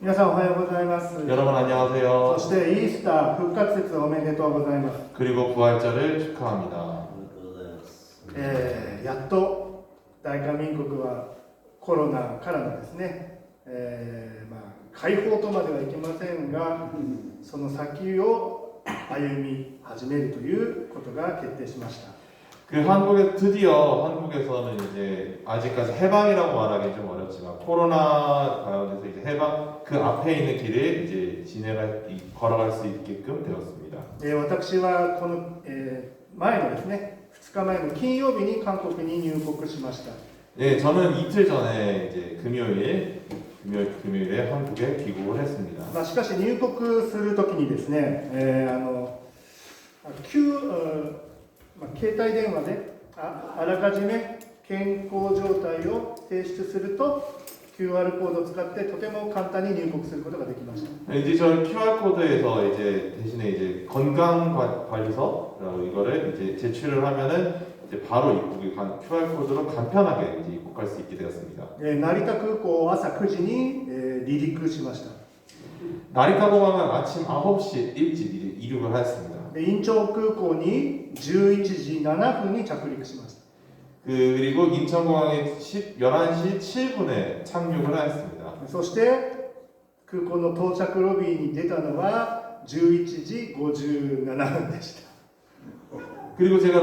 皆さんおはようございます。 여러분 そ 안녕하세요. してイースター復活節おめでとうございます。 그리고 부활절을 축하합니다. やっと大韓民国はコロナからのですね、解放とまではいきませんが、その先を歩み始めるということが決定しました。 그 한국에 드디어 한국에서는 이제 아직까지 해방이라고 말하기 좀 어렵지만 코로나 가운데서 이제 해방 그 앞에 있는 길을 이제 걸어갈 수 있게끔 되었습니다. 私はこの、前のですね、2日前の金曜日に韓国に入国しました。 네, 저는 이틀 전에 이제 금요일에 한국에 귀국을 했습니다. しかし入国するときにですね、携帯電話であらかじめ健康状態を提出すると QR コードを使ってとても簡単に入国することができました。 이제 저 QR 코드에서 이제 대신에 이제 건강관리서라고 이거를 이제 제출을 하면은 이제 바로 입국이 QR 코드로 간편하게 이제 입국할 수 있게 되었습니다. 成田空港朝9時に、離陸しました。 나리타 공항은 아침 9시 일찍 이륙을 하였습니다. インチョン空港に11時7分に着陸しました。 그리고 인천공항에 11시 7분에 착륙을 하였습니다. そして空港の到着ロビーに出たのは11時57分でした。 그리고 제가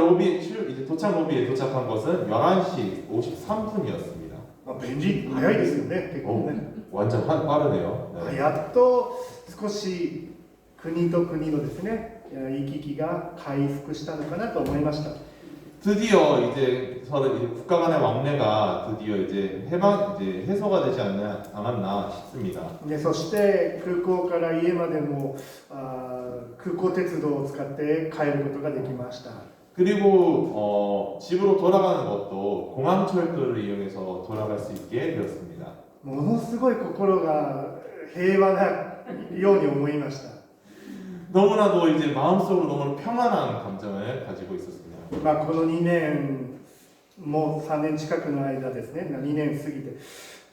이제 도착 로비에 도착한 것은 11시 53분이었습니다. 便利、早いですよね、結構ね。 완전 빠르네요. 네. やっと少し国と国のですね、行き来が回復したのかなと思いました。 드디어 이제 국가 간의 왕래가 드디어 이제 해소가 되지 않았나 싶습니다. でそして空港から家までも空港鉄道を使って帰ることができました。 그리고 집으로 돌아가는 것도 공항철도를 이용해서 돌아갈 수 있게 되었습니다. ものすごい心が平和なように思いました。 너무나도 이제 마음속으로 너무 평안한 감정을 가지고 있었습니다. この2年もう3年近くの間ですね、2年過ぎて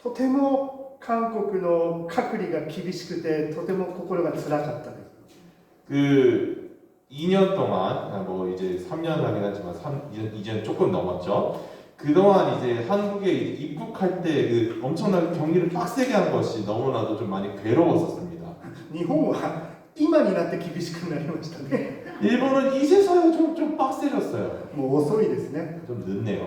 とても韓国の隔離が厳しくてとても心が辛かったです。 그 2년 동안 뭐 이제 3년 하긴 하지만 이제는 조금 넘었죠. 그동안 이제 한국에 입국할 때 그 엄청나게 격리를 빡세게 한 것이 너무나도 좀 많이 괴로웠었습니다. 日本は今になって厳しくなりましたね。 일본은 이제서야 좀 빡세졌어요. もう遅いですね。 좀 늦네요.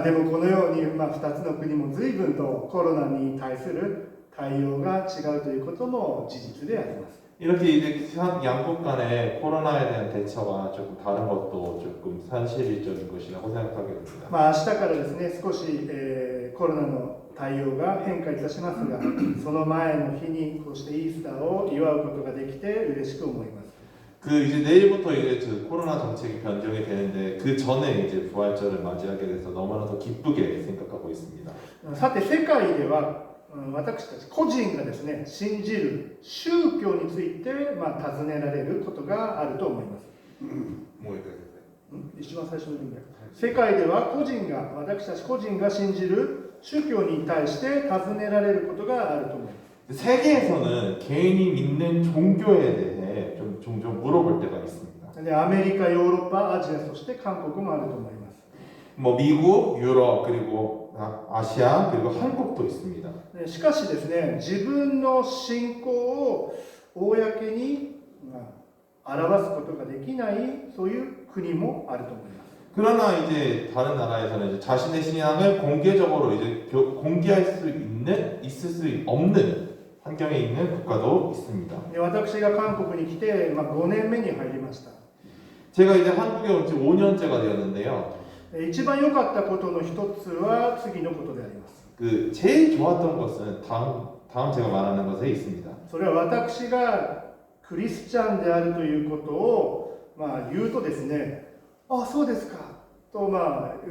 でもこのように、2つの国も随分とコロナに対する対応が違うということも事実であります。 이렇게 이제 양국 간의 코로나에 대한 대처가 조금 다른 것도 조금 현실적인 것이라고 생각하게 됩니다. 明日からですね、少し、コロナの対応が変化いたしますが、その前の日にこうしてイースターを祝うことができて嬉しく思います。 그 이제 내일부터 이제 코로나 정책이 변경이 되는데 그 전에 이제 부활절을 맞이하게 돼서 너무나 더 기쁘게 생각하고 있습니다. さて世界では私たち個人がですね、信じる宗教について尋ねられることがあると思います。一番最初の文脈。世界では私たち個人が信じる宗教に対して尋ねられることがあると思います。 세계에서는 개인이 믿는 종교에 대해 좀 종종 물어볼 때가 있습니다. でアメリカ、ヨーロッパ、アジア、そして韓国もあると思います。 뭐 미국, 유럽 그리고 아시아 그리고 한국도 있습니다. しかしですね、自分の信仰を公に表すことができないそういう国もあると思います。 그러나 이제 다른 나라에서는 이제 자신의 신앙을 공개적으로 이제 공개할 수 있을 수 없는 환경에 있는 국가도 있습니다. 私が韓国に来て、5年目に入りました。 제가 이제 한국에 온 지 5년째가 되었는데요. 一番良かったことの一つは次のことであります。 그 제일 좋았던 것은 다음 제가 말하는 것에 있습니다. それは私がクリスチャンであるということを言うとですね、あ、そうですかと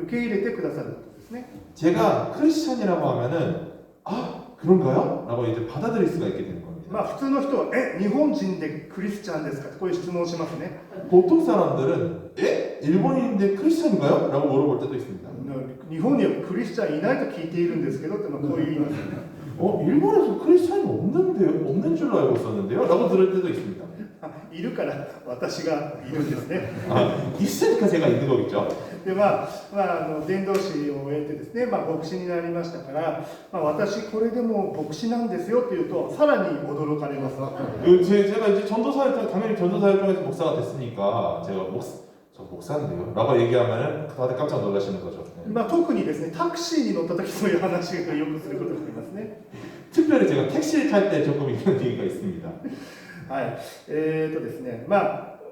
受け入れてくださることですね。 제가 크리스찬이라고 하면은 아 그런가요? 라고 이제 받아들일 수가 있게 되는 겁니다. 普通の人は日本人でクリスチャンですかこういう質問をしますね。 보통 사람들은 일본인인데 크리스찬인가요? 라고 물어볼 때도 있습니다. 日本にはクリスチャンいないと聞いているんですけどってこういう意味ですよね。 일본에서 크리스찬이 없는 줄로 알고 있었는데요? 라고 들을 때도 있습니다. いるから私がいるんですね。 있으니까 제가 있는 거겠죠. で伝道師を終えてですね、牧師になりましたから、私これでも牧師なんですよって言うとさらに驚かれます。 제가 이제 당연히 전도사 활동에서 목사가 됐으니까 제가 저 목사인데요? 라고 얘기하면 다들 깜짝 놀라시는 거죠. 特にですね、タクシーに乗った時そういう話をよくすることがありますね。 특별히 제가 택시를 탈 때 조금 이런 얘기가 있습니다. はい、ですね、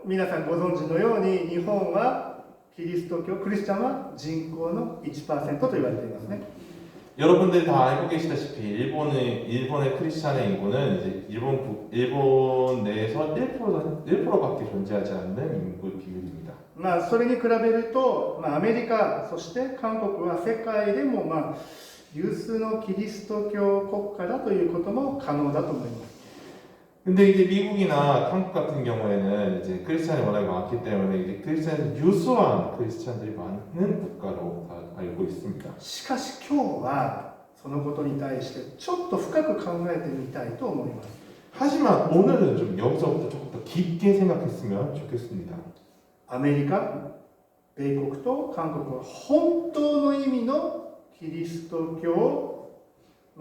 皆さんご存知のように日本はキリスト教、クリスチャンは人口の 1% と言われていますね。 여러분들 다 알고 계시다시피 일본의 크리스찬의 인구는 이제 일본 내에서 1%밖에 존재하지 않는 인구 비율입니다. それに比べると、アメリカ、そして韓国は世界でも有数のキリスト教国家だということも可能だと思います。 근데 이제 미국이나 한국 같은 경우에는 이제 크리스찬이 워낙 많기 때문에 이제 크리스찬이 유수한 크리스찬들이 많은 국가로 다 알고 있습니다. しかし今日はそのことに対してちょっと深く考えてみたいと思います。 하지만 오늘은 좀 여기서부터 조금 더 깊게 생각했으면 좋겠습니다. アメリカ、米国と韓国は本当の意味のキリスト教、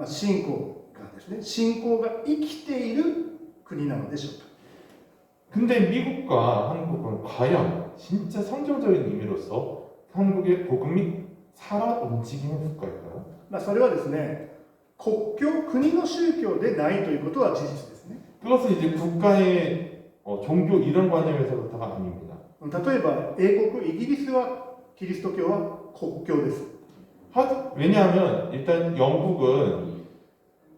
信仰がですね、信仰が生きている国なのでしょうか。 근데 미국과 한국은 과연 진짜 성경적인 의미로서 한국의 복음이 살아 움직이는 국가일까요? それはですね、国教、国の宗教でないということは事実ですね。 그것은 이제 국가의 종교 이런 관념에서부터가 아닙니다. 例えば英国、イギリスはキリスト教は国教です。 왜냐하면 일단 영국은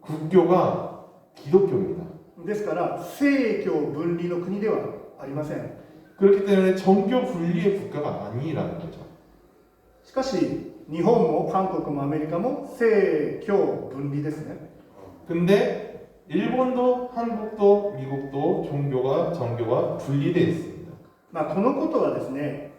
국교가 기독교입니다. ですから政教分離の国ではありません。 그렇기 때문에 정교 분리의 국가가 아니라는 거죠. しかし日本も韓国もアメリカも政教分離ですね。 근데 일본도 한국도 미국도 정교가 분리되어 있습니다. このことはですね、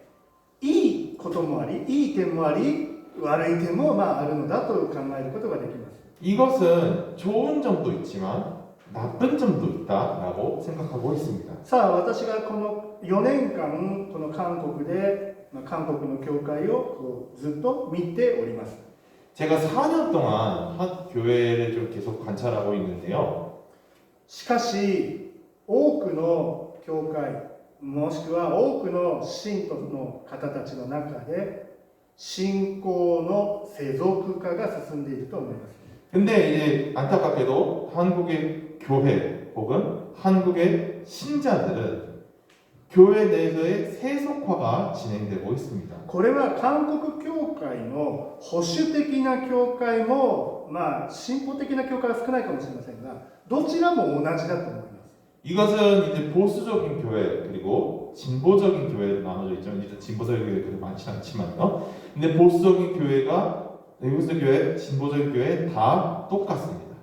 いいこともあり、いい点もあり、悪い点もあるのだと考えることができます。 이것은 좋은 점도 있지만 나쁜 점도 있다라고 생각하고 있습니다. さあ、私がこの4年間この韓国で、韓国の教会をずっと見ております。 제가 4년 동안 한 교회를 좀 계속 관찰하고 있는데요. しかし多くの教会もしくは多くの信徒の方たちの中で信仰の世俗化が進んでいると思います。 근데 이제 안타깝게도 한국의 교회 혹은 한국의 신자들은 교회 내에서의 세속화가 진행되고 있습니다. これは韓国教会の保守的な教会も進歩的な教会は少ないかもしれませんが、どちらも同じだと思います。 이것은 이제 보수적인 교회 그리고 진보적인 교회로 나눠져 있죠. 이제 진보적인 교회 그렇게 많지 않지만요. 근데 보수적인 교회가 보수적인 교회, 진보적인 교회 다 똑같습니다.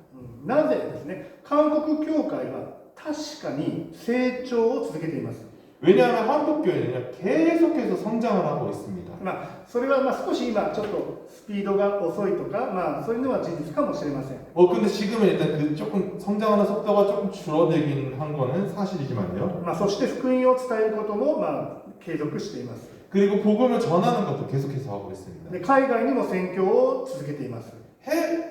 なぜですね、韓国教会は確かに成長を続けています。 왜냐하면 한국 교회는 계속해서 성장을 하고 있습니다. それは少し今ちょっとスピードが遅いとか、そういうのは事実かもしれません。 근데 지금은 일단 그 조금 성장하는 속도가 조금 줄어들긴 한 거는 사실이지만요. そして福音を伝えることも継続しています。 그리고 복음을 전하는 것도 계속해서 하고 있습니다. で海外にも宣教を続けています。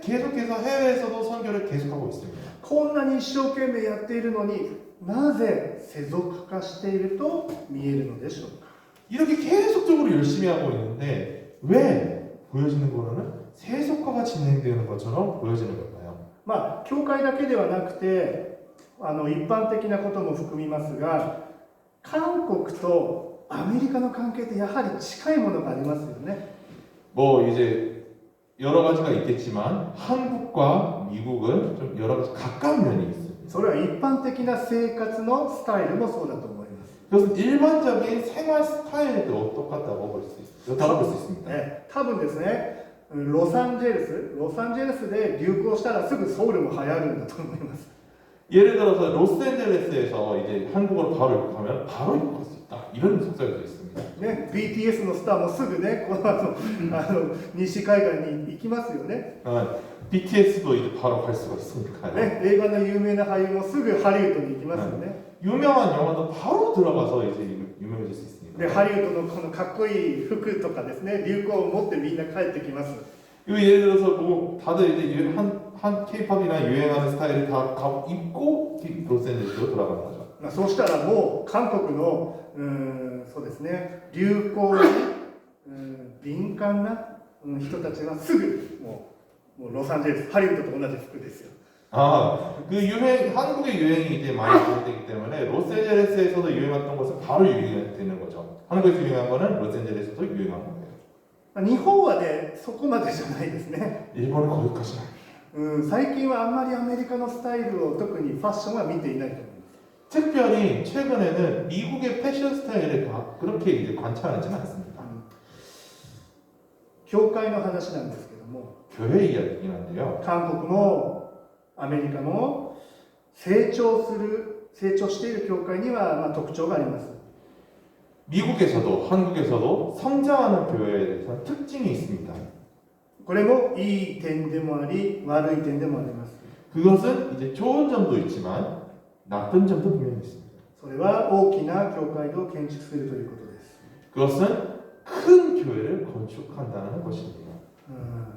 계속해서 해외에서도 선교를 계속하고 있습니다. こんなに一生懸命やっているのになぜ世俗化していると見えるのでしょうか。 이렇게 계속적으로 열심히 하고 있는데 왜 보여지는 거로는 세속화가 진행되는 것처럼 보여지는 걸까요? 教会だけではなくて一般的なことも含みますが、韓国とアメリカの関係ってやはり近いものがありますよね。 이제 여러 가지가 있겠지만 한국과 미국은 좀 여러 가지 가까운 면이 있습니다. それは一般的な生活のスタイルもそうだと思います。 그래서 일반적인 생활 스타일도 똑같다고 볼 수 있습니다. 多分ですね、ロサンゼルスで流行したらすぐソウルも流行るんだと思います。 예를 들어서 로스앤젤레스에서 이제 한국어로 바로 입국하면 바로 입국할 수 있다. 이런 속설도 있습니다. 있습니다. ね、BTS のスターもすぐね、この後西海岸に行きますよね。 BTS도 이제 바로 갈 수가 있으니까요. ね、映画の有名な俳優もすぐハリウッドに行きますよね。 유명한 영화도 바로 들어가서 이제 유명해질 수 있습니다. で、ハリウッドのこのかっこいい服とかですね、流行を持ってみんな帰ってきます。 예를 들어서 뭐 다들 이제 한 K-팝이나 유행하는 스타일을 다 입고 로스앤젤레스로 돌아가는 거죠. まあ、そうしたらもう韓国のそうですね、流行に敏感な人たちはすぐもうロサンゼルス、ハリウッドと同じ服ですよ。 그 한국의 유행이 이제 많이 진행되기 때문에 로스앤젤레스에서도 유행했던 것은 바로 유행이 되는 거죠. 한국에서 유행한 거는 로스앤젤레스에서도 유행한 거예요. まあ日本はね、そこまでじゃないですね。 일본은 거기까지. 最近はあんまりアメリカのスタイルを特にファッションは見ていないと思います。 특별히 최근에는 미국의 패션 스타일을 그렇게 이제 관찰하지는 않습니다. 教会の話なんですけども、 교회 이야기긴 한데요. 韓国もアメリカも成長している教会にはまあ特徴があります。 미국에서도 한국에서도 성장하는 교회에 대해서는 특징이 있습니다. これもいい点でもあり悪い点でもあります。 그것은 이제 좋은 점도 있지만 나쁜 점도 분명히 있습니다. それは大きな教会を建築するということです。 그것은 큰 교회를 건축한다는 것입니다.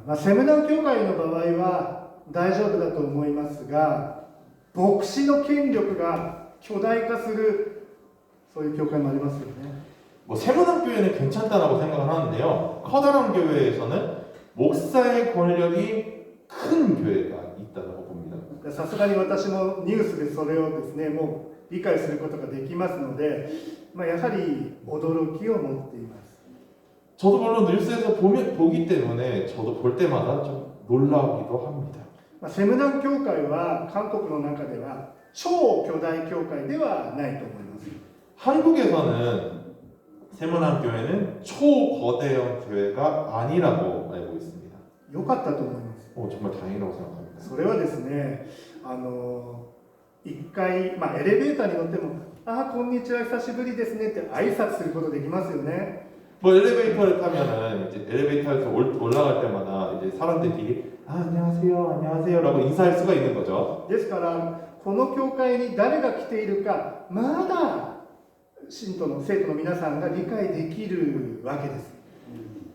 まあ、セムナン教会の場合は大丈夫だと思いますが、牧師の権力が巨大化するそういう教会もありますよね。 뭐 세문학 교회는 괜찮다라고 생각을 하는데요. 커다란 교회에서는 목사의 권력이 큰 교회가 있다고 봅니다. さすがに私もニュースでそれをですね、もう理解することができますので、まあ、やはり驚きを持っています。 저도 물론 뉴스에서 보기 때문에 저도 볼 때마다 좀 놀라기도 합니다. まあ、セムナン教会は韓国の中では超巨大教会ではないと思います。 한국에서는 세문학 교회는 초거대형 교회가 아니라고 알고 있습니다. 良かったと思います。 정말 다행이라고 생각합니다. それはですね、一回、まあ、エレベーターに乗っても「ああこんにちは久しぶりですね」って挨拶することできますよね。 뭐 엘리베이터를 타면은 이제 엘리베이터에서 올라갈 때마다 이제 사람들끼리 안녕하세요, 안녕하세요라고 인사할 수가 있는 거죠. ですからこの教会に誰が来ているかまだ信徒の生徒の皆さんが理解できるわけです。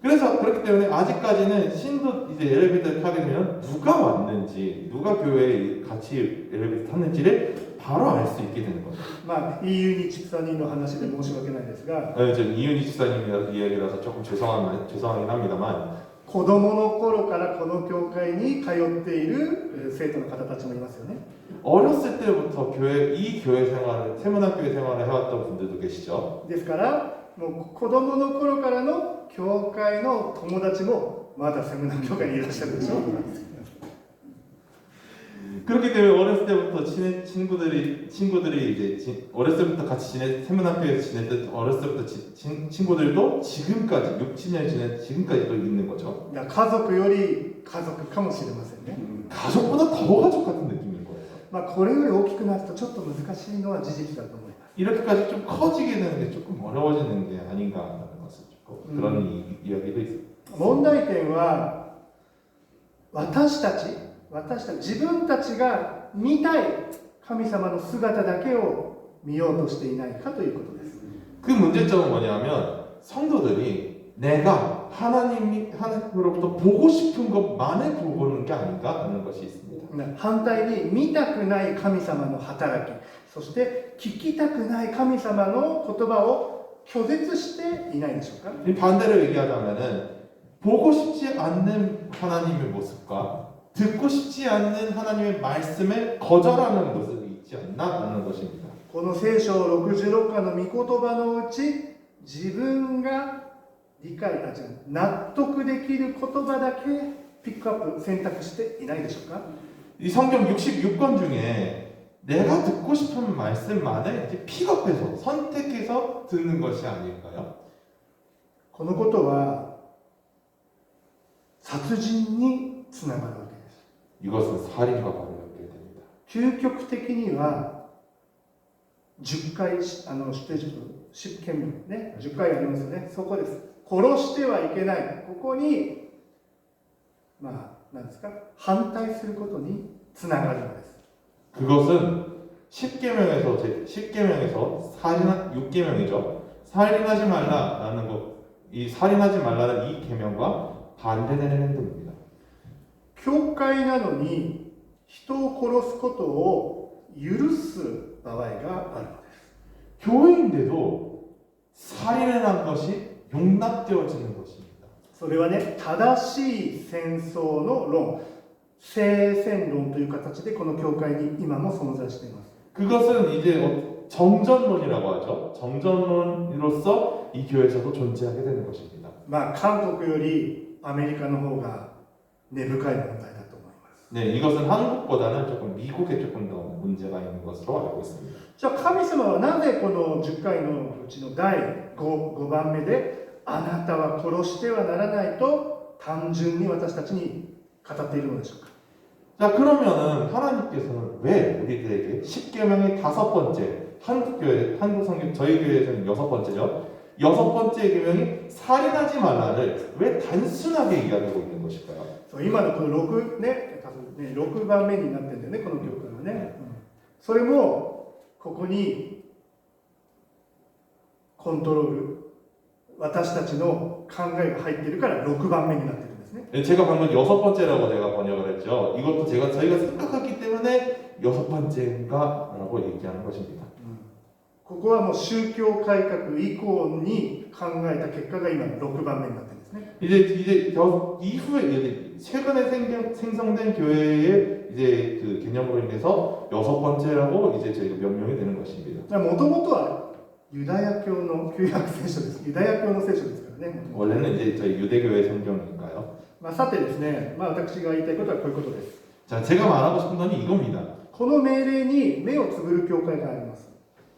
그래서 그렇기 때문에 아직까지는 신도 이제 엘리베이터를 타게 되면 누가 왔는지, 누가 교회에 같이 엘리베이터 탔는지를 바로 알 수 있게 되는 거죠. まあ 이윤희 집사님の話で申し訳ないですが、 지금 이윤희 집사님 이야기라서 조금 죄송하긴 합니다만 子供の頃からこの教会に通っている生徒の方たちもいますよね。 어렸을 때부터 이 교회 생활을 세문학 교회 생활을 해왔던 분들도 계시죠. ですからもう子供の頃からの教会の友達もまだセムナン教会にいらっしゃるでしょ。 그렇기 때문에 어렸을 때부터 친구들이 이제 어렸을 때부터 같이 세문학교에서 지냈던 어렸을 때부터 친구들도 지금까지 6, 7년 지낸 지금까지도 있는 거죠. 家族より家族かもしれませんね。 가족보다 더 가족 같은 느낌인 거예요. まあこれより大きくなるとちょっと難しいのは事実だと思います。 이렇게까지 좀 커지게 되는 게 조금 어려워지는 게 아닌가라는 것을 조금 그런 이야기도 있습니다. 問題点は私たち自分たちが見たい神様の姿だけを見ようとしていないかということです。 그 문제점은 뭐냐면 성도들이 내가 하나님으로부터 보고 싶은 것만을 보는 게 아닌가 하는 것이 있습니다. 反対に見たくない神様の働き、そして聞きたくない神様の言葉を拒絶していないでしょうか。 반대로 얘기하자면은 보고 싶지 않는 하나님의 모습과 듣고 싶지 않는 하나님의 말씀을 거절하는 모습이 있지 않나 하는 것입니다. この聖書66巻の御言葉のうち自分が納得できる言葉だけピックアップ選択していないでしょうか。 이 성경 66권 중에 내가 듣고 싶은 말씀만을 이제 픽업해서 선택해서 듣는 것이 아닐까요? このことは殺人につながるわけです。 이것은 살인과 바로 연결됩니다. 究極的には10回出エジプト10件目ね、10回ありますよね。そこです。殺してはいけない。ここに、まあ、なんですか、反対することにつながるのです。 그것은 10계명에서 10계명에서 6계명이죠. 살인하지 말라라는 것, 이 살인하지 말라는 이 계명과 반대되는 행동입니다. 教会なのに人を殺すことを許す場合があるのです。 교회인데도 살인을 한 것이 용납되어지는 것입니다. それはね、正しい戦争の論、聖戦論という形でこの教会に今も存在しています。 그것은 이제 정전론이라고 하죠. 정전론으로서 이 교회에서도 존재하게 되는 것입니다. まあ、韓国よりアメリカの方が根深い問題だと思います。 네, 이것은 한국보다는 조금 미국에 조금 더 문제가 있는 것으로 알고 있습니다. じゃあ神様はなぜこの10回のうちの第 5番目であなたは殺してはならないと単純に私たちに語っているのでしょうか。 자, 그러면은 하나님께서는 왜 우리들에게 10계명의 5번째, 한국 성경 저희 교회에서는 6번째죠. 6번째 계명이 살인하지 말라를 왜 단순하게 이야기하고 있는 것일까요? そう今のこの 6番目になってるんだよね、この教会はね。それもここにコントロール、私たちの考えが入っているから6番目になってるんですね。 제가 방금 6번째라고 제가 번역을 했죠. 이것도 저희가 생각하기 때문에 6번째인가라고 얘기하는 것입니다. ここはもう宗教改革以降に考えた結果が今の6番目になってるんですね。 이제 이후에 최근에 생성된 교회의 이제 그 개념으로 인해서 6번째라고 이제 저희가 명명이 되는 것입니다. もともとはユダヤ教の旧約聖書です。ユダヤ教の聖書ですからね。 원래는 이제 저희 유대교회 성경인가요? さてですね、私が言いたいことはこういうことです。 자, 제가 말하고 싶은 건 이겁니다. この命令に目をつぶる教会があります。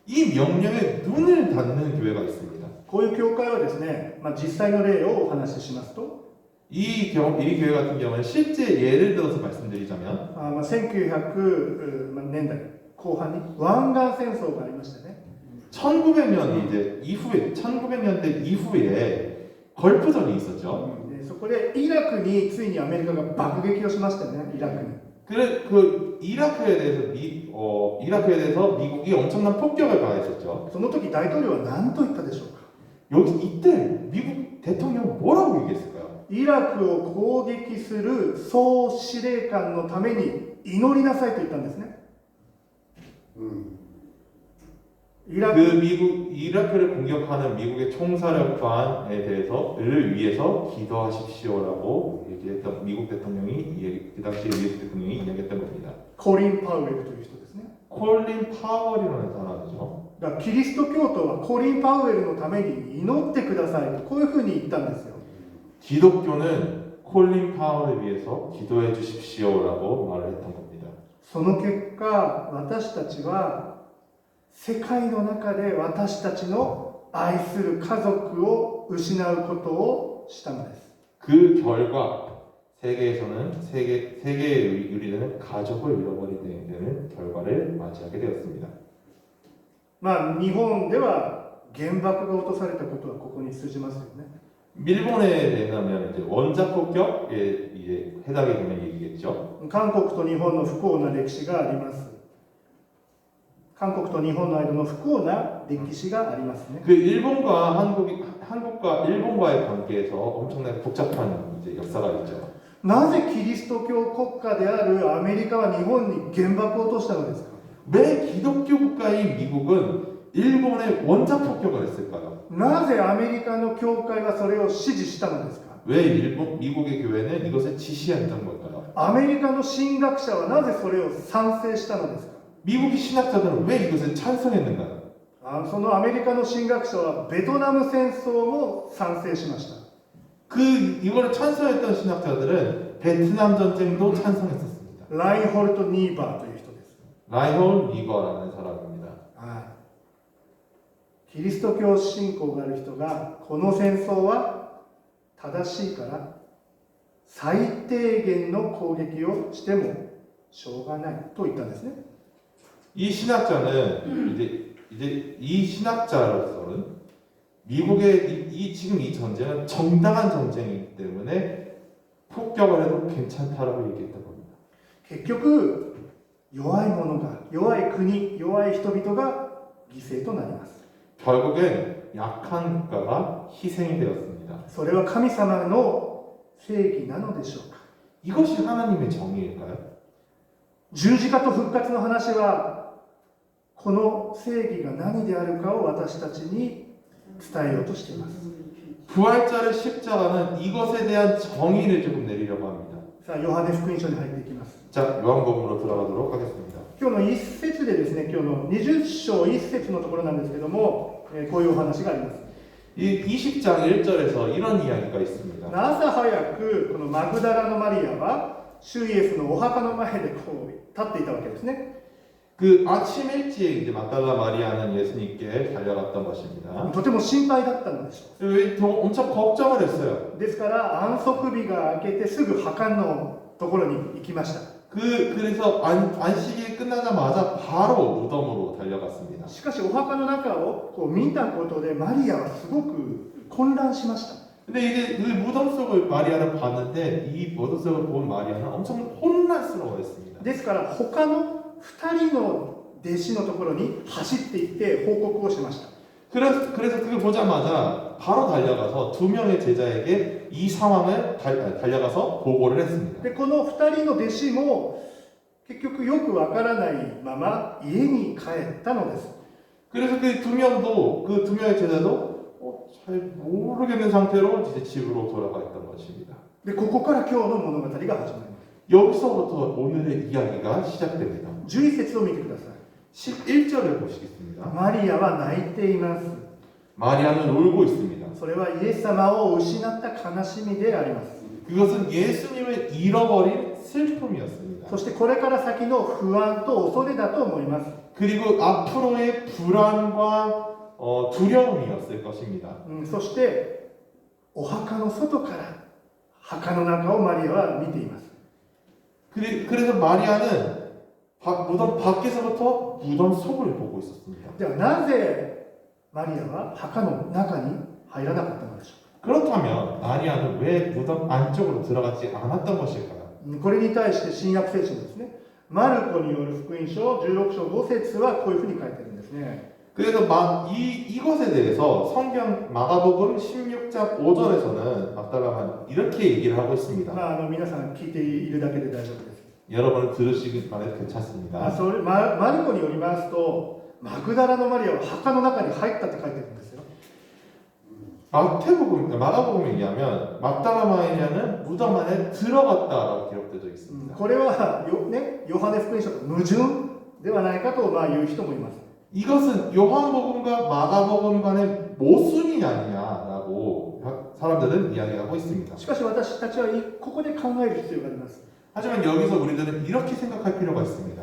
이 명령에 눈을 닫는 교회가 있습니다. こういう教会はですね、実際の例をお話ししますと、 이 교회 같은 경우는 실제 예를 들어서 말씀드리자면 1900年代後半に湾岸戦争がありましたね。 1900년 이제 이후에 1900년대 이후에 걸프전이 있었죠. そこでイラクについにアメリカが爆撃をしましたよね、イラクに。 그 이라크에 대해서 미국이 엄청난 폭격을 가했었죠. その時大統領は何と言ったでしょうか。 이때 미국 대통령 뭐라고 얘기했을까요? イラクを攻撃する総司令官のために祈りなさいと言ったんですね。이라크를 공격하는 미국의 총사령관에 대해서를 위해서 기도하십시오라고 얘기했던 미국 대통령이 그 당시에 미국 대통령이 이야기했던 겁니다. コリン・パウエルという人ですね。 콜린 파월이라는 사람이죠. だからキリスト教徒はコリン・パウエルのために祈ってくださいとこういうふうに言ったんですよ。 기독교는 콜린 파월을 위해서 기도해 주십시오라고 말을 했던 겁니다. その結果、私たちは世界の中で私たちの愛する家族を失うことをしたのです。 그 결과 세계에서는 세계의 우리는 가족을 잃어버리게 되는 결과를 맞이하게 되었습니다. 日本では原爆が落とされたことはここに通じますよね。 일본에 대하면 이제 원자 폭격에 이제 해당이 되는 얘기겠죠. 韓国と日本の不幸な歴史があります。韓国と日本の間の不幸な歴史がありますね。 그 한국과 일본과의 관계에서 엄청나게 복잡한 이제 역사가 있죠. なぜキリスト教国家であるアメリカは日本に原爆を落としたのですか。 왜 기독교 국가인 미국은 일본에 원자 폭격을 했을까요? なぜアメリカの教会はそれを支持したのですか。 왜 미국의 교회는 이것을 지시했던 걸까요? アメリカの神学者はなぜそれを賛成したのですか。 미국의 신학자들은 왜 이것을 찬성했는가요? そのアメリカの神学者はベトナム戦争も賛成しました。 이거를 찬성했던 신학자들은 베트남 전쟁도 찬성했었습니다. ラインホルト・ニーバーという人です。 라이홀 니거라는 사람입니다. キリスト教信仰がある人がこの戦争は正しいから最低限の攻撃をしてもしょうがないと言ったんですね。 이 신학자는 이제 이제 이 신학자로서는 미국의 지금 이 전쟁은 정당한 전쟁이기 때문에 폭격을 해도 괜찮다라고 얘기했다고 합니다. 結局弱い者が弱い国弱い人々が犠牲となります。 결국엔 약한 국가가 희생이 되었습니다. それは神様の正義なのでしょうか。 이것이 하나님의 정의일까요? 十字架と復活の話はこの正義が何であるかを私たちに伝えようとしています。 부활절의 십자가는 이것에 대한 정의를 조금 내리려고 합니다. さあヨハネ福音書に入っていきます。 자, 요한복음으로 들어가도록 하겠습니다. 今日の一節でですね、今日の20章一節のところなんですけども、こういうお話があります。 이 20장 1절에서 이런 이야기가 있습니다. 朝早くこのマグダラのマリアは主イエスのお墓の前でこう立っていたわけですね。 그 아침 일찍 이제 막달라 마리아는 예수님께 달려갔던 것입니다. とても心配だったのでしょ 엄청 걱정을 했어요. う。ですから安息日が明けてすぐ墓のところに行きました。 그래서 안식이 끝나자마자 바로 무덤으로 달려갔습니다. しかしお墓の中をこう見たことでマリアはすごく混乱しました。 근데 이제 그 무덤 속을 마리아는 봤는데 이 무덤 속을 본 마리아는 엄청 혼란스러워했습니다. ですから他の2人の弟子のところに走っていって報告をしました。 그래서 그걸 보자마자 바로 달려가서 두 명의 제자에게 이 상황을 달려가서 보고를 했습니다. でこの2人の弟子も結局よくわからないまま家に帰ったのです。 그래서 그 두 명의 제자도 잘 모르겠는 상태로 이제 집으로 돌아가 있던 것입니다. でここから今日の物語が始まります。 여기서부터 오늘의 이야기가 시작됩니다. 11節を見てください。 11절을 보시겠습니다. マリアは泣いています。 마리아는 울고 있습니다. それはイエス様を失った悲しみであります。 그것은 예수님을 잃어버린 슬픔이었습니다. そしてこれから先の不安と恐れだと思います。 그리고 앞으로의 불안과 두려움이었을 것입니다. そしてお墓の外から墓の中をマリアは見ています。 그래서 마리아는 무덤 밖에서부터 무덤 속을 보고 있었습니다. ではなぜマリアは墓の中に入らなかったのでしょ 그렇다면 마리아는 왜 무덤 안쪽으로 들어가지 않았던 것일까요? うか。これに対して新約聖書ですね、マルコによる福音書16章5節はこういうふうに書いてるんですね。 그래서 이것에 대해서 성경 마가복음 16장 5절에서는 막달라가 이렇게 얘기를 하고 있습니다. 皆さん聞いているだけで大丈夫です。 여러분은 들으시기만 해도 괜찮습니다. マルコによりますと、マグダラのマリアは墓の中に入ったって書いてるんですよ。 마가복음에 의하면 막달라 마리아는 무덤 안에 들어갔다라고 기록되어 있습니다. これはヨハネ福音書と矛盾ではないかという人もいます。 이것은 요한복음과 마가복음 간의 모순이 아니냐라고 사람들은 이야기하고 있습니다. しかし私たちはここで考える必要があります。 하지만 여기서 우리들은 이렇게 생각할 필요가 있습니다.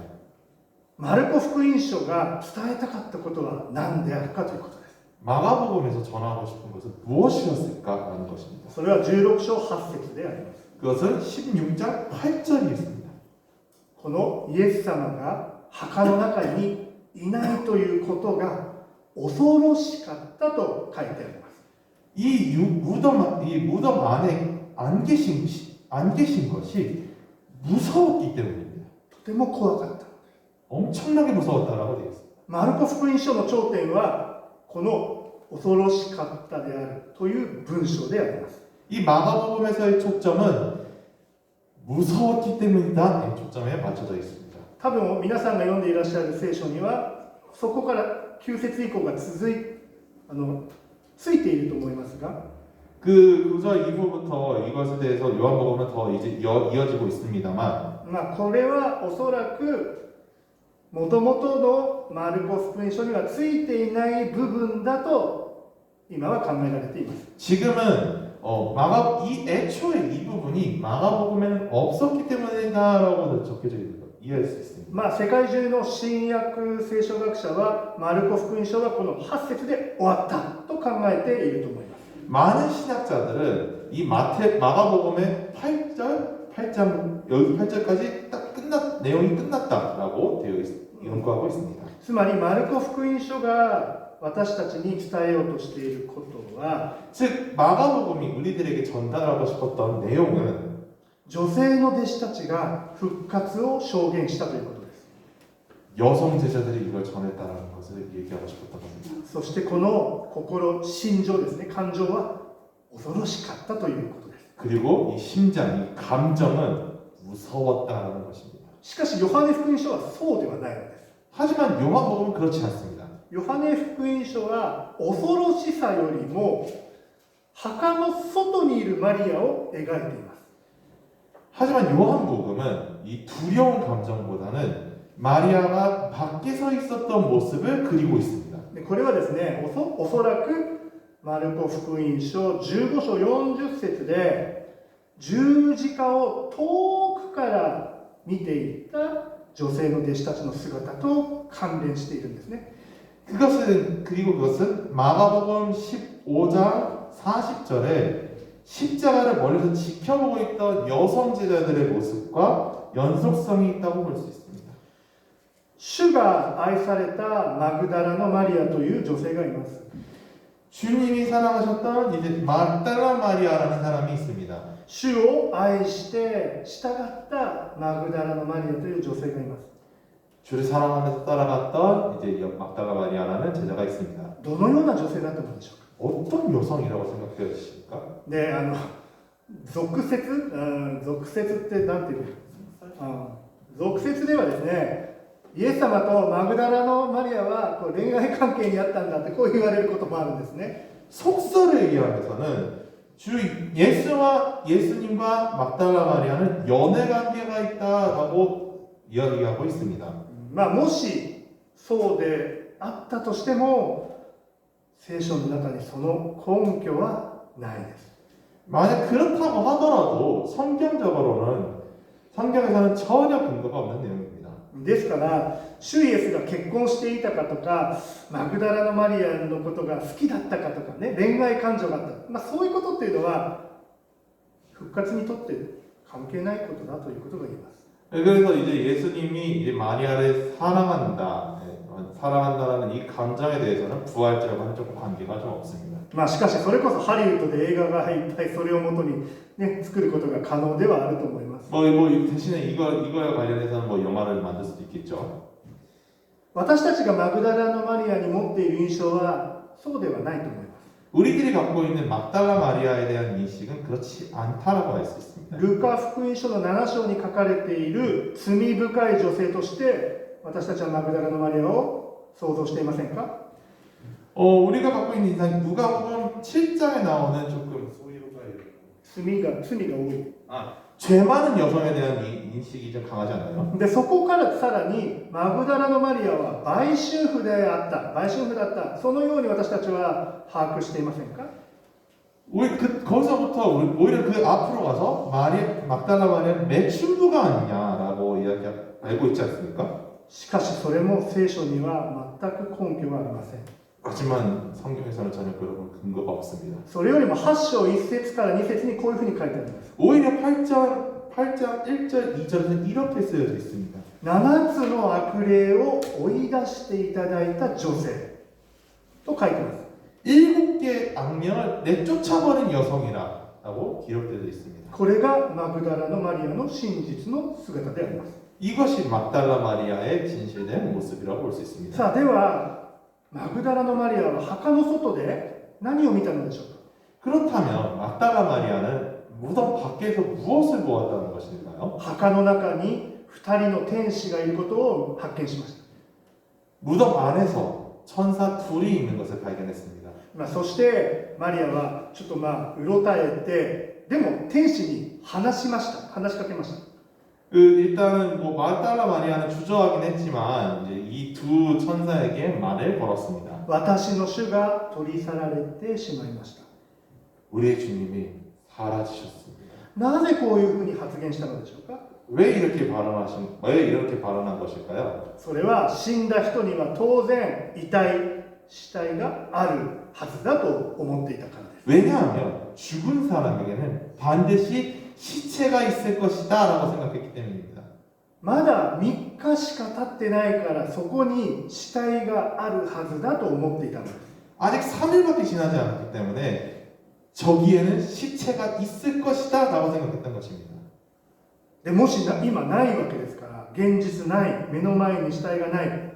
マルコ福音書が伝えたかったことは何であるかということです。 마가복음에서 전하고 싶은 것은 무엇이었을까라는 것입니다. それは16章8節であります。 그것은 16장 8절이었습니다. このイエス様が墓の中にいないということが恐ろしかったと書いてあります。 이 무덤 안에 안 계신 것이 무서웠기 때문입니다. とても怖かった。 엄청나게 무서웠다라고 되어 있습니다. マルコ福音書の頂点はこの恐ろしかったであるという文章であります。 이 마가복음에서의 초점은 무서웠기 때문이다의 초점에 맞춰져 있습니다. 多分皆さんが読んでいらっしゃる聖書にはそこから9節以降がついていると思いますが、 그 구절 이후부터 이것에 대해서 요한복음은 더 이제 이어지고 있습니다만 これはおそらくもともとのマルコ福音書にはついていない部分だと今は考えられています。 지금은 애초에 이 부분이 마가복음에는 없었기 때문이다라고 적혀져 있는 거 이해할 수 있습니다. 世界中の新約聖書学者はマルコ福音書はこの8節で終わったと考えていると思います。 많은 신학자들은 이 마가복음의 8장 여기 8절까지 딱 내용이 끝났다라고 되어 있습니다. 연구하고 있습니다. つまりマルコ福音書が私たちに伝えようとしていることは、 즉 마가복음이 우리들에게 전달하고 싶었던 내용은 女性の弟子たちが復活を証言したということです。 여성 제자들이 이걸 전했다라는 것을 얘기하고 싶었던 겁니다. そしてこの心情ですね、感情は恐ろしかったということです。 그리고 이 심장, 이 감정은 무서웠다라는 것입니다. しかしヨハネ福音書はそうではないのです。 하지만 요한복음은 그렇지 않습니다. ヨハネ福音書は恐ろしさよりも墓の外にいるマリアを描いています。 하지만 요한복음은 이 두려운 감정보다는 마리아가 밖에 서 있었던 모습을 그리고 있습니다. でこれはですね、おそらくマルコ福音書15章40節で十字架を遠くから見ていった女性の弟子たちの姿と関連しているんですね。 그것은 마가복음 15장 40절에 십자가를 멀리서 지켜보고 있던 여성 제자들의 모습과 연속성이 있다고 볼 수 있습니다. 主が愛されたマグダラのマリアという女性がいます。 주님이 사랑하셨던 이제 막달라 마리아라는 사람이 있습니다. 主を愛して従ったマグダラのマリアという女性がいます。 주를 사랑하면서 따라갔던 이제 막달라 마리아라는 제자가 있습니다. どのような女性だったのでしょうか。 어떤 여성이라고 생각되십니까? で、俗説って何ていうの？俗説ではですね、イエス様とマグダラのマリアはこう恋愛関係にあったんだってこう言われることもあるんですね。 속설에 의하면서는 예수님과 막달라 마리아는 연애 관계가 있다라고 이야기하고 있습니다. もしそうであったとしても聖書の中にその根拠はないです。 만약 그렇다고 하더라도 성경에서는 전혀 근거가 없는 내용입니다. ですから主イエスが結婚していたかとかマグダラのマリアのことが好きだったかとかね、恋愛感情があった、そういうことっていうのは復活にとって関係ないことだということが言えます。 그래서 이제 예수님이 이제 마리아를 사랑한다라는 이 감정에 대해서는 부활절과는 조금 관계가 좀 없습니다. しかしそれこそハリウッドで映画がいっぱいそれをもとに、ね、作ることが可能ではあると思います。 대신에 이거에 관련해서는 영화를 만들 수도 있겠죠. 私たちがマグダラのマリアに持っている印象はそうではないと思います。 우리들이 갖고 있는 막달라 마리아에 대한 인식은 그렇지 않다라고 할 수 있습니다. ルカ福音書の7章に書かれている罪深い女性として私たちはマグダラのマリアを想像していませんか？ 우리가 갖고 있는 인상이 누가복음 7장에 나오는 조금罪が多い。 죄 많은 여성에 대한 인식이 좀 강하지 않나요? でそこからさらにマグダラのマリアは売春婦だった、そのように私たちは把握していませんか？ 거기서부터 오히려 그 앞으로 가서 막달라 마리아는 매춘부가 아니냐라고 알고 있지 않습니까? しかしそれも聖書には全く根拠がありません。 하지만 성경에서는 전혀 그런 근거가 없습니다. それよりも8章1節から2節にこういうふうに書いてあります。 오히려 8장 1절 2절에는 이렇게 쓰여져 있습니다. 7つの悪霊を追い出していただいた女性と書いてます。 7개의 악령을 내쫓아버린 여성이라고 기록되어 있습니다. これがマグダラのマリアの真実の姿であります。 이것이 막달라 마리아의 진실된 모습이라고 볼 수 있습니다. さあではマグダラのマリアは墓の外で何を見たのでしょうか？ 그렇다면 막달라 마리아는 무덤 밖에서 무엇을 보았다는 것일까요? 墓の中に2人の天使がいることを発見しました。 무덤 안에서 천사 둘이 있는 것을 발견했습니다. そしてマリアはちょっとうろたえて、でも天使に話しかけました。 일단은 막달라 마리아는 주저하긴 했지만 이제 이 두 천사에게 말을 걸었습니다. 私の主が取り去られてしまいました。 우리의 주님이 사라지셨습니다. なぜこういうふうに発言したのでしょうか？ 왜 이렇게 발언한 것일까요? それは死んだ人には当然死体があるはずだと思っていたからです。 왜냐하면 죽은 사람에게는 반드시 시체가 있을 것이다 라고 생각했기 때문입니다. まだ3日しか経ってないからそこに死体があるはずだと思っていたのです。 아직 3일밖에 지나지 않았기 때문에 저기에는 시체가 있을 것이다 라고 생각했던 것입니다. でもし今ないわけですから、現実ない、目の前に死体がない、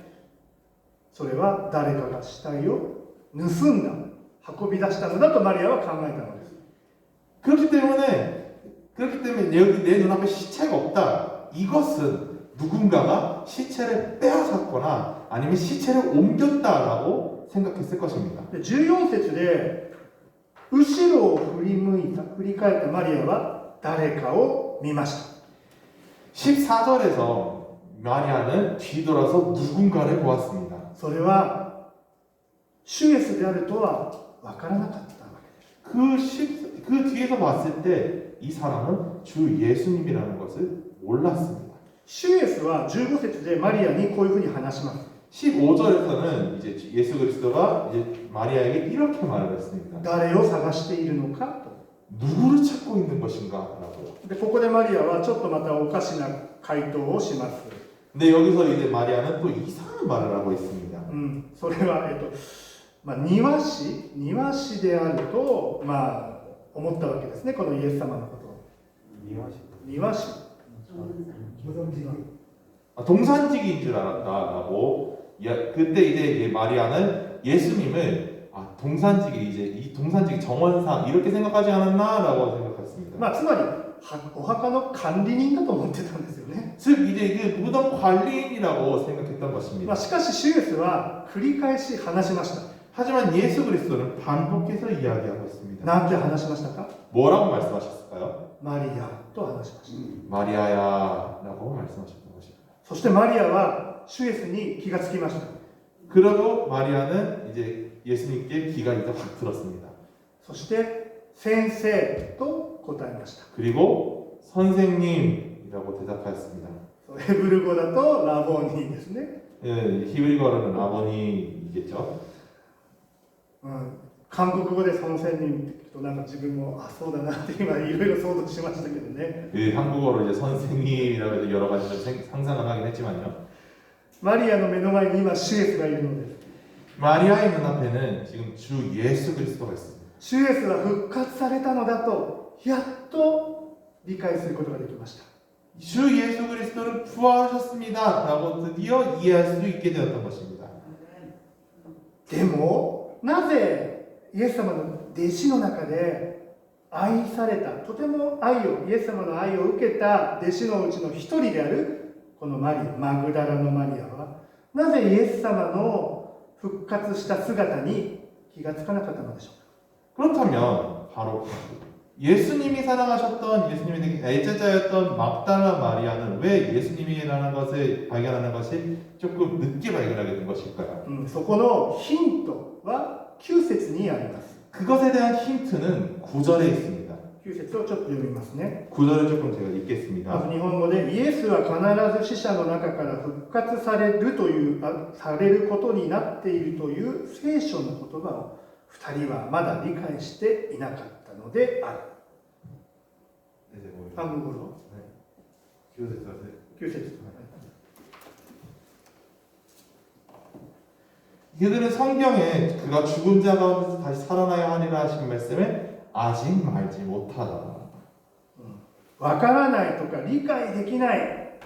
それは誰かが死体を盗んだ、運び出したのだとマリアは考えたのです。 그렇기 때문에 여기 내 눈앞에 시체가 없다. 이것은 누군가가 시체를 빼앗았거나 아니면 시체를 옮겼다라고 생각했을 것입니다. で14節で後ろを振り返ったマリアは誰かを見ました。 14절에서 마리아는 뒤돌아서 누군가를 보았습니다. それは主イエスであるとは分からなかったわけです。 그 뒤에서 봤을 때 이 사람은 주 예수님이라는 것을 몰랐습니다. 主イエスは15節でマリアにこういうふうに話します。 15절에서는 이제 예수 그리스도가 이제 마리아에게 이렇게 말을 했습니다. 誰を探しているのかと。 누구를 찾고 있는 것인가라고. でここでマリアはちょっとまたおかしな回答をします。 근데 여기서 이제 마리아는 또 이상한 말을 하고 있습니다. それは庭師であると思ったわけですね。このイエス様のことを。庭師。 동산직인 줄 알았다라고. 그때 이제 마리아는 예수님을 동산직이 이제 이 동산직 정원사 이렇게 생각하지 않았나라고 생각했습니다. つまりお墓の管理人だと思ってたんですよね。 즉 이제 그 무덤 관리인이라고 생각했던 것입니다. しかし主イエスは繰り返し話しました。 하지만 예수 그리스도는 반복해서 이야기하고 있습니다. なんて話しましたか？ 뭐라고 말씀하셨을까요? マリアと話しました。 마리아야라고 말씀하셨던 것입니다. そしてマリアは主イエスに気がつきました。 그러고 마리아는 이제 예수님께 귀가 이제 확 들었습니다. そして先生と答えました。 그리고 선생님이라고 대답하였습니다. ヘブル語だとラボニーですね。 예, 히브리어로는 아버님이겠죠. 韓国語で선생님って聞くとなんか自分もそうだなって今いろいろ想像しましたけどね。 그 한국어로 이제 선생님이라고 해서 여러 가지 좀 상상을 하긴 했지만요. マリアの目の前に今主イエスがいるのです。 마리아의 눈앞에는 지금 주 예수 그리스도가 있습니다. 主イエスは復活されたのだとやっと理解することができました。 주 예수 그리스도는 부활하셨습니다라고 드디어 이해할 수 있게 되었던 것입니다. でもなぜイエス様の弟子の中で愛された、とてもイエス様の愛を受けた弟子のうちの一人であるこのマリア、マグダラのマリアはなぜイエス様の復活した姿に気がつかなかったのでしょうか。 그렇다면 바로 예수님이 사랑하셨던 예수님의 애제자였던 막달라 마리아는 왜 예수님이라는 것을 발견하는 것이 조금 늦게 발견하게 된 것일까요? そこのヒントは9節にあります。 그것에 대한 힌트는 9절에 있습니다. 9節をちょっと読みますね。 9절을 조금 제가 ま 읽겠습니다. ず日本語でイエスは必ず死者の中から復活されることになっているという聖書の言葉を2人はまだ理解していなかったのである。한국어로 9節 그들은 성경에 그가 죽은 자 가운데서 다시 살아나야 하리라 하신 말씀을 아직 말지 못하다. わからないとか理解できない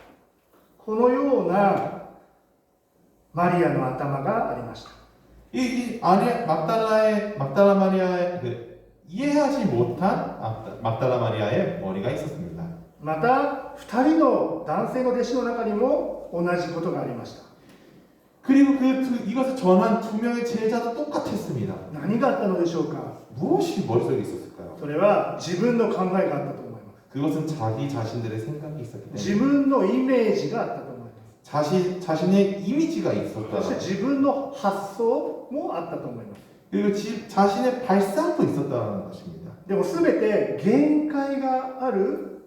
このようなマリアの頭がありました。 막달라 마리아의 그 이해하지 못한 막달라 마리아의 머리가 있었습니다. また2人の男性の弟子の中にも同じことがありました。 그리고 이것을 전한 두 명의 제자도 똑같았습니다. 何があったのでしょうか。 무엇이 머릿속에 있었을까요? それは自分の考えがあったと思います。 그것은 자기 자신들의 생각이 있었기 自 때문에 分のイメージがあったと思います。 자신의 이미지가 そして 있었다. 自分の発想もあったと思います。 그리고 자신의 발상도 있었다는 것입니다. でも全て限界がある、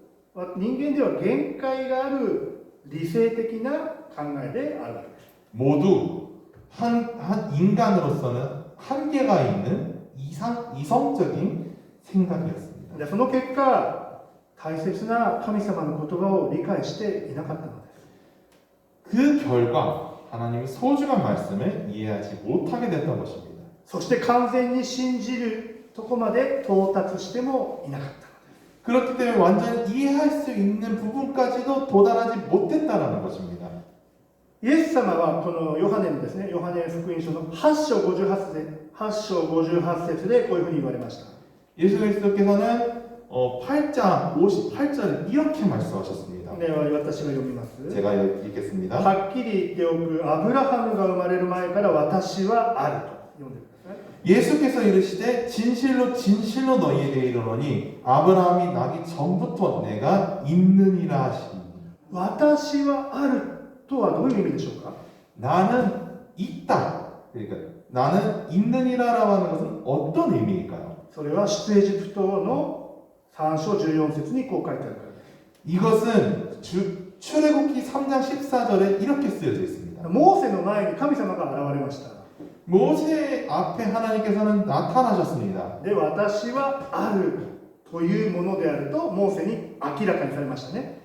人間では限界がある理性的な考えであるわけです。 모두 한 인간으로서는 한계가 있는 이성적인 생각이었습니다. でその結果大切な神様の言葉を理解していなかったのです。그 결과 하나님의 소중한 말씀을 이해하지 못하게 됐던 것입니다. そして完全に信じるとこまで到達してもいなかった。 그렇기 때문에 완전히 이해할 수 있는 부분까지도 도달하지 못했다는 것입니다. イエス様はこのヨハネのですね、ヨハネ福音書の8章58節でこういうふうに言われました。 예수 그리스도께서는 8장 58절에 이렇게 말씀하셨습니다. では私が読みます。 제가 읽겠습니다. はっきり言っておく、アブラハムが生まれる前から私はあると読んでください。 예수께서 이르시되 진실로 진실로 너희에게 이르노니 아브라함이 나기 전부터 내가 있느니라 하시니 私はあるとはどういう意味でしょうか。 나는 있다. 그러니까 나는 있느니라라고 하는 것은 어떤 의미일까요? それは出エジプトの3章14節にこう書いてあるからです。 이것은 출애굽기 3장 14절에 이렇게 쓰여져 있습니다. モーセの前に神様が現れました。 모세 앞에 하나님께서는 나타나셨습니다. で、私はあるというものであるとモーセに明らかにされましたね。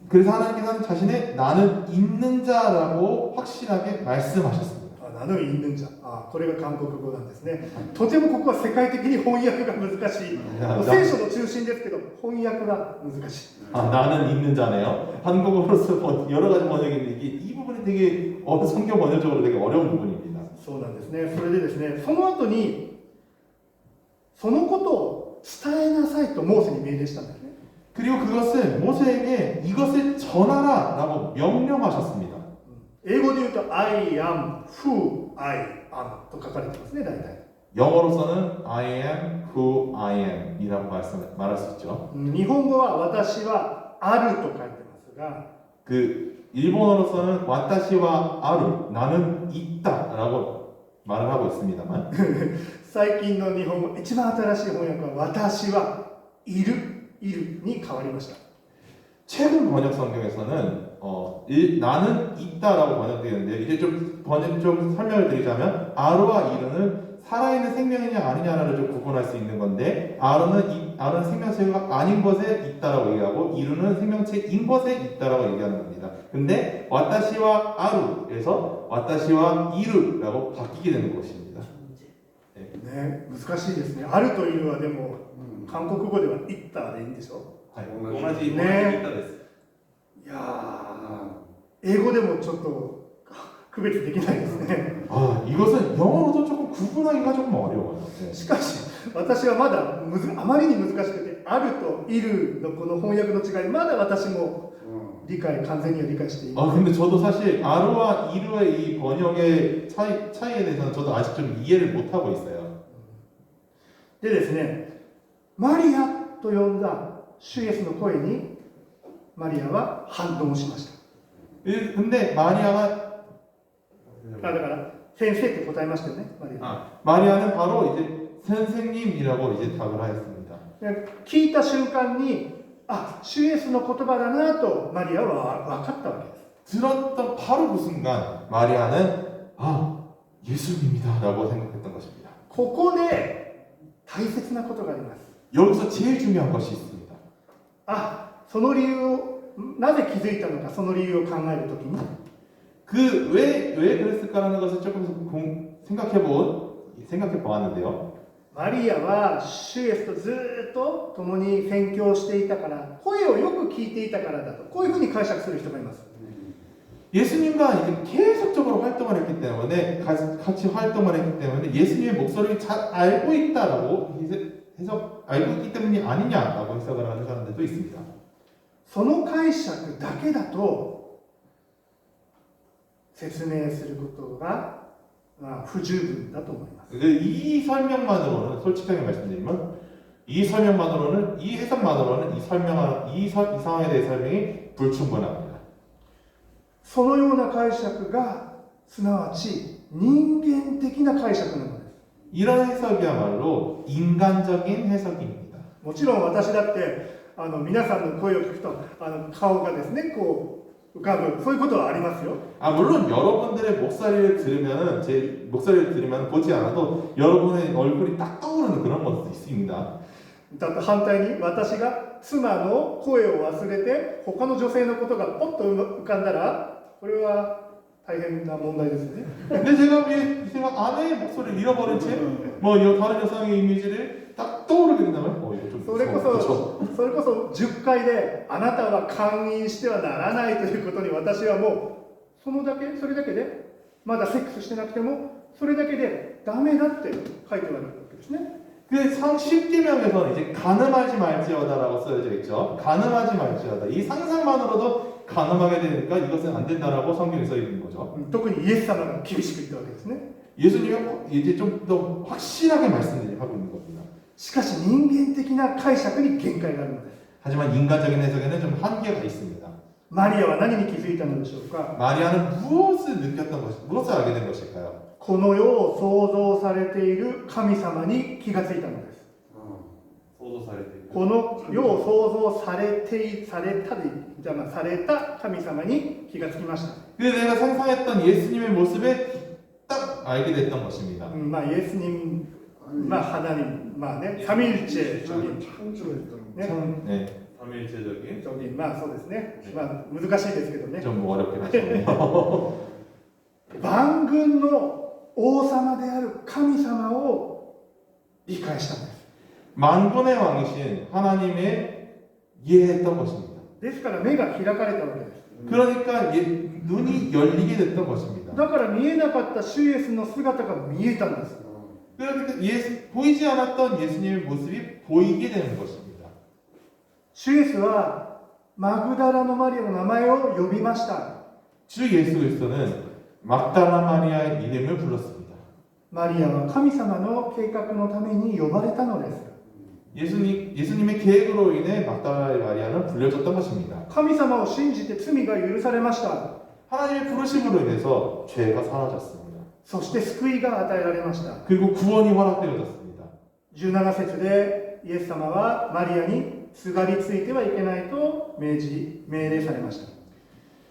그래서 하나님께서는 자신의 나는 있는 자라고 확실하게 말씀하셨습니다. 名のインヌンジャ、これが韓国語なんですね。とてもここは世界的に翻訳が難しい。聖書の中心ですけど翻訳が難しい。 나는 있는 자네요. 한국어로서 여러 가지 번역이 있는데 이 부분이 되게 성경 번역적으로 되게 어려운 부분입니다. そうなんですね。それでですね、その後にそのことを伝えなさいとモーセに命令したんですね。 그리고 그것을 모세에게 이것을 전하라라고 명령하셨습니다. 英語で言うと I am who I am と書かれてますね、大体。 영어로서는 I am who I am 이라고 말할 수 있죠. 日本語は私はあると書いてますが、 그 일본어로서는 와타시와 아루 나는 있다라고 말을 하고 있습니다만 最近の日本語一番新しい翻訳は私はいるに変わりました。 최근 번역 성경에서는 나는 있다라고 번역되어 있는데 이제 좀 설명을 드리자면 아루와 이르는 살아있는 생명이냐 아니냐를 좀 구분할 수 있는 건데 아루는 생명체가 아닌 것에 있다라고 얘기하고 이루는 생명체인 것에 있다라고 얘기하는 겁니다. 근데 와타시와 아루에서 와타시와 이루라고 바뀌게 되는 것입니다. ね、難しいですね。あるというのはでも、韓国語ではイッターでいいんでしょ。同じね。です。いやー、英語でもちょっと区別できないですね。 이것은 영어로도 조금 구분하기가 조금 어려워요. しかし私はまだあまりに難しくて、あるといるのこの翻訳の違い、まだ私も完全には理解していない。 근데 저도 사실 아루와 이루의 이 번역의 차이에 대해서는 저도 아직 좀 이해를 못 하고 있어요. でですね、マリアと呼んだ主イエスの声にマリアは反応しました。 근데 마리아가 だから先生って答えましたよね、マリア。 마리아는 바로 이제 선생님이라고 이제 답을 하였습니다. 聞いた瞬間に、主イエスの言葉だなとマリアは分かったわけです。 들었던 바로 그 순간 마리아는 예수님이다라고 생각했던 것입니다. ここで大切なことがあります。 여기서 제일 중요한 것이 있습니다. その理由をなぜ気づいたのか、その理由を考えるときに 왜 그랬을까라는 것을 조금 생각해 보았는데요. マリアは主イエスとずっと共に宣教していたから、声をよく聞いていたからだと、こういうふうに解釈する人がいます。 예수님과 이제 계속적으로 활동을 했기 때문에 같이 활동을 했기 때문에 예수님의 목소리를 잘 알고 있다라고 알고 있기 때문이 아니냐라고 해석을 하는 사람들도 있습니다. その解釈だけだと説明することが不十分だと思います。 이 설명만으로는 솔직하게 말씀드리면 이 해석만으로는 이 상황에 대해 설명이 불충분합니다. そのような解釈がすなわち人間的な解釈なのです。 이런 해석이야말로 인간적인 해석입니다. もちろん私だって皆さんの声を聞くと顔がですねこう浮かぶ、そういうことはありますよ。 물론 여러분들의 제 목소리를 들으면 보지 않아도 여러분의 얼굴이 딱 떠오르는 그런 것도 있습니다. だと反対に私が妻の声を忘れて他の女性のことがポッと浮かんだらこれは大変な問題ですよね。 근데 제가 아내의 목소리를 잃어버린 채 뭐 다른 여성의 이미지를 딱 떠오르게 된다면 이거 좀 それこ 무서워. そ10回であなたは勧誘してはならないということに私はもうそれだけでまだセックスしてなくてもそれだけでダメだって書いてあるわけですね。 그 10계명에서는 이제 가늠하지 말지어다라고 쓰여져 있죠. 가늠하지 말지어다. 이 상상만으로도 가늠하게 되니까 이것은 안 된다라고 성경에 써 있는 거죠. 特にイエス様が厳しく言ったわけですね。 예수님이 이제 좀 더 확실하게 말씀하고 있는 겁니다. しかし人間的な解釈に限界があるのです。 하지만 인간적인 해석에는 좀 한계가 있습니다. マリアは何に気づいたのでしょうか。 마리아는 무엇을 무엇을 알게 된 것일까요? この世を創造されている神様に気がついたのです。この世を創造された神様に気がつきました。 그래서 내가 상상했던 예수님의 모습에 딱 알게 됐던 것입니다. まあイエスに하나님 삼일체 적인 네. 삼일체적인 적인そうですね。難しいですけどね。 좀 어렵긴 하죠. 万軍の王様である神様を理解したんです。 만군의 왕이신 하나님의 이해했던 것입니다. ですから目が開かれたわけです。 그러니까 눈이 열리게 됐던 것입니다. だから見えなかった主イエスの姿が見えたんです。 그렇기 때문에 보이지 않았던 예수님의 모습이 보이게 되는 것입니다. 主イエスはマグダラのマリアの名前を呼びました。 주 예수 그리스도는 막달라 마리아의 이름을 불렀습니다. マリアは神様の計画のために呼ばれたのです。 예수님의 계획으로 인해 막달라 마리아는 불려졌던 것입니다. 神様を信じて罪が許されました。 하나님의 부르심으로 인해서 죄가 사라졌습니다. そして救いが与えられました。 그리고 구원이 허락되어졌습니다. 17節でイエス様はマリアにすがりついてはいけないと命令されました。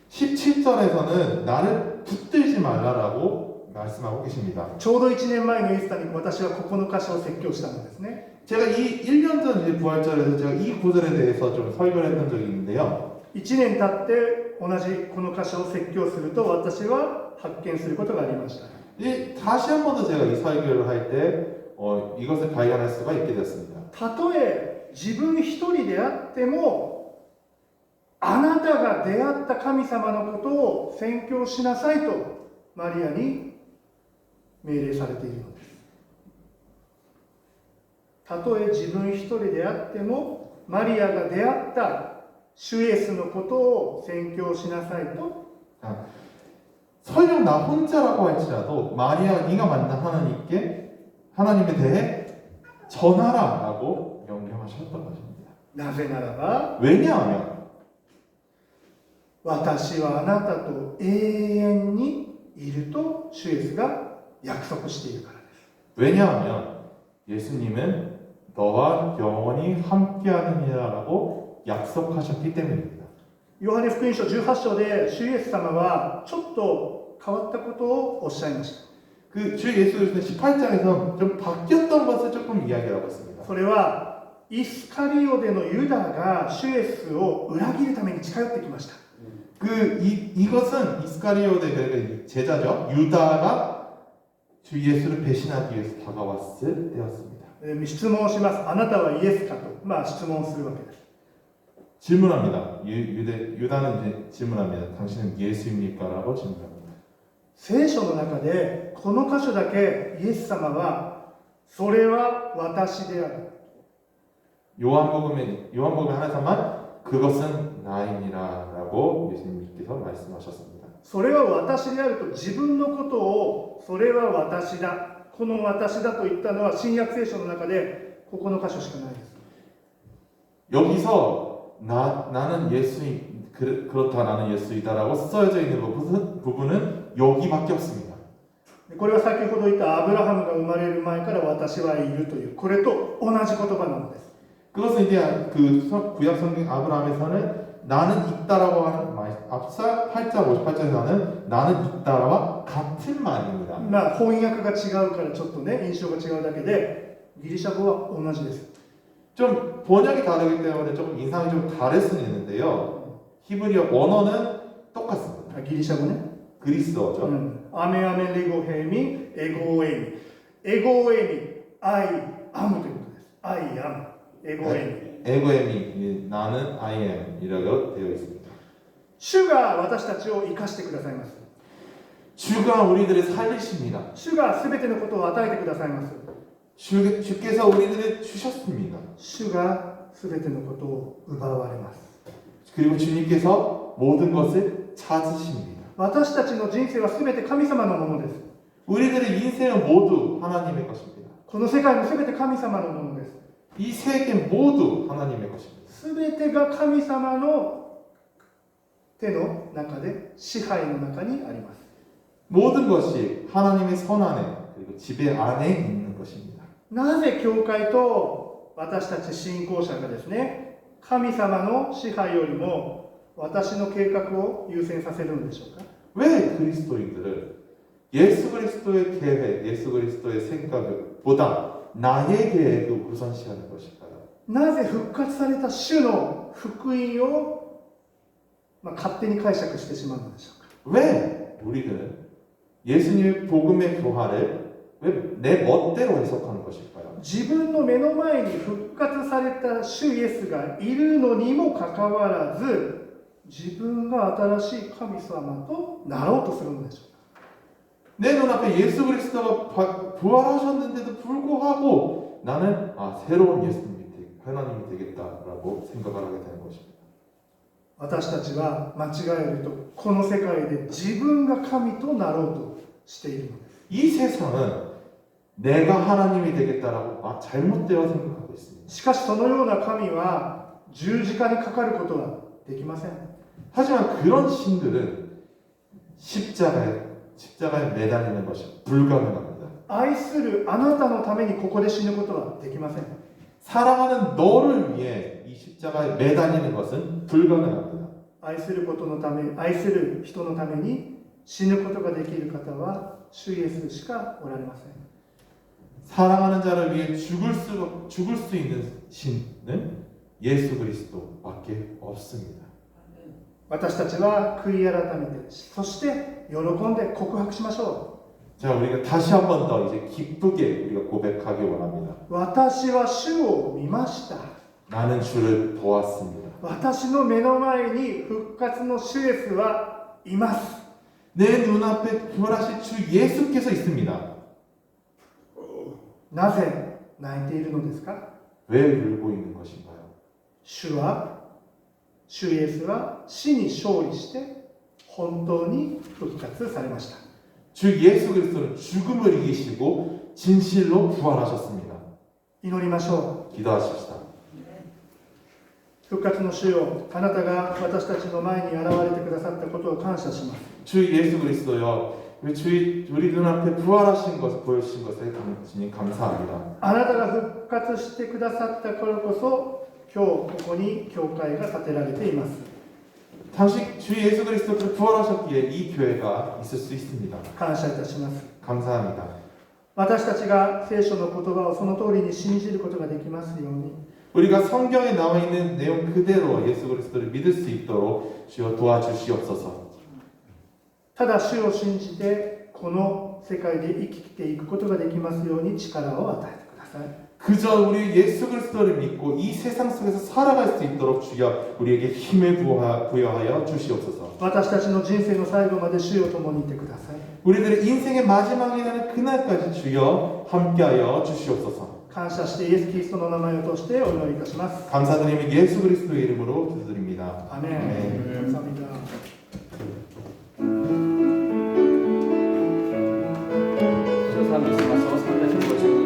17절에서는 나를 붙들지 말라라고 말씀하고 계십니다. ちょうど1年前のイースターに私はここの箇所を説教したのですね。 제가 이 1년 전 이제 부활절에서 제가 이 구절에 대해서 좀 설교를 했던 적이 있는데요. 1年経って同じこの箇所を説教すると私は発見することがありました。 다시 한 번 더 제가 이 설교를 할 때 이것을 발견할 수가 있게 됐습니다. たとえ自分一人であってもあなたが出会った神様のことを宣教しなさいとマリアに命令されているのです。たとえ自分一人であってもマリアが出会った主イエスのことを宣教しなさいと 설령 나 혼자라고 할지라도 마리아 네가 만난 하나님에 대해 전하라라고 명령하셨던 것입니다. なぜならば 왜냐하면 私はあなたと永遠にいると主イエスが約束しているからです。 왜냐하면 예수님은 너와 영원히 함께하느니라라고 약속하셨기 때문입니다. ヨハネ福音書18章で主イエス様はちょっと変わったことをおっしゃいました。 그 주 예수 그리스도 18장에서 좀 바뀌었던 것을 조금 이야기하고 있습니다. それはイスカリオデのユダが主イエスを裏切るために近寄ってきました。 이것은 이스카리오데 그러니까 제자죠. 유다가 주 예수를 배신하기 위해서 다가왔을 때였습니다. 質問します。あなたはイエスかと、質問するわけです。 질문합니다. 유다는 이제 질문합니다. 당신은 예수입니까?라고 질문합니다. 聖書の中でこの箇所だけイエス様はそれは私である。 요한복음에 하나님만 그것은 나이니라라고 예수님께서 말씀하셨습니다. それは私であると自分のことをそれは私だ、この私だと言ったのは新約聖書の中でここの箇所しかないです。 여기서 나는 예수인 그렇다 나는 예수이다라고 써져 있는 부분은 여기밖에 없습니다. これは先ほど言ったアブラハムが生まれる前から私はいるというこれと同じ言葉なのです。 그것은 이제 그 구약 성경 아브라함에서는 나는 있다라고 하는 말, 앞서 8장 58장에서는 나는 있다와 같은 말입니다. 翻訳が違うからちょっとね印象が違うだけでギリシャ語は同じです。 좀 번역이 다르기 때문에 조금 인상이 좀 다를 수는 있는데요. 히브리어 원어는 똑같습니다. ギリシャ語ね。 그리스어죠. アメアメレゴヘミ、エゴエミ。エゴエミ、アイアムということです。アイアム、エゴエミ。 에고엠이 나는 I am이라고 되어 있습니다. 主が私たちを生かしてくださいます。 주가 우리들을 살리십니다. 主がすべてのことを与えてくださいます。 주께서 우리들을 주셨습니다. 主がすべてのことを奪われます。 그리고 주님께서 모든 것을 찾으십니다. 私たちの人生はすべて神様のものです。 우리들의 인생은 모두 하나님의 것입니다. この世界もすべて神様のものです。 이 세계 모두 하나님의 것입니다. すべてが神様の手の中で支配の中にあります。 모든 것이 하나님의 손 안에 그리고 지배 안에 있는 것입니다. なぜ教会と私たち信仰者がですね、神様の支配よりも私の計画を優先させるのでしょうか。 왜 그리스도인들은 예수 그리스도의 계획, 예수 그리스도의 생각보다 나의 계획을 우선시하는 것일까요? なぜ復活された主の福音を、勝手に解釈してしまうのでしょうか。 왜 우리들은 예수님의 복음의 교화를 왜 내 멋대로 해석하는 것일까요? 自分の目の前に復活された主イエスがいるのにもかかわらず、自分が新しい神様となろうとするのでしょうか。 내 눈앞에 예수 그리스도가 부활하셨는데도 불구하고 나는 새로운 하나님이 되겠다라고 생각을 하게 되는 것입니다. 私たちは間違えるとこの世界で自分が神となろうとしているのです。 이 세상은 내가 하나님이 되겠다라고 잘못되어 생각하고 있습니다. しかしそのような神は十字架にかかることはできません。 하지만 그런 신들은 십자가에 매달리는 것이 불가능합니다. 愛するあなたのためにここで死ぬことはできません。 사랑하는 너를 위해 이 십자가에 매달리는 것은 불가능합니다. 愛することのため、愛する人のために死ぬことができる方は主イエスしかおられません。 사랑하는 자를 위해 죽을 수 있는 신은 예수 그리스도밖에 없습니다. 私たちは悔い改めて、そして喜んで告白しましょ 자, 우리가 다시 한 번 더 이제 기쁘게 우리가 고백하기 원합니다. う。私は主を見ました。 나는 주를 보았습니다. 私の目の前に復活の主イエスはいます。 내 눈앞에 부활하신 주 예수께서 있습니다. なぜ泣いているのですか。 왜 울고 있는 것인가요? 主イエスは死に勝利して本当に復活されました。 주 예수 그리스도는 죽음을 이기시고 진실로 부활하셨습니다. 祈りましょう。 기도하십시다. 復活の主よ、あなたが私たちの前に現れてくださったことを感謝します。 주 예수 그리스도여, 우리 눈앞에 부활하신 것을 보여주신 것에 주님 감사합니다. あなたが復活してくださったからこそ今日ここに教会が建てられています。 당시 주 예수 그리스도께서 부활하셨기에 이 교회가 있을 수 있습니다. 感謝いたします。 감사합니다. 私たちが聖書の言葉をその通りに信じることができますように、 우리가 성경에 나와 있는 내용 그대로 예수 그리스도를 믿을 수 있도록 주여 도와주시옵소서. ただ主を信じてこの世界で生きていくことができますように力を与えてください。 그저 우리 예수 그리스도를 믿고 이 세상 속에서 살아갈 수 있도록 주여 우리에게 힘을 부여하여 주시옵소서. 私たちの人生の最後まで主を共にいてください。 우리들의 인생의 마지막이 되는 그날까지 주여 함께하여 주시옵소서. 感謝してイエス・キリストの名前を通してお祈りいたします。 감사드리며 예수 그리스도의 이름으로 기도드립니다. アメン。감사합니다. 저 사람 있으면서 300을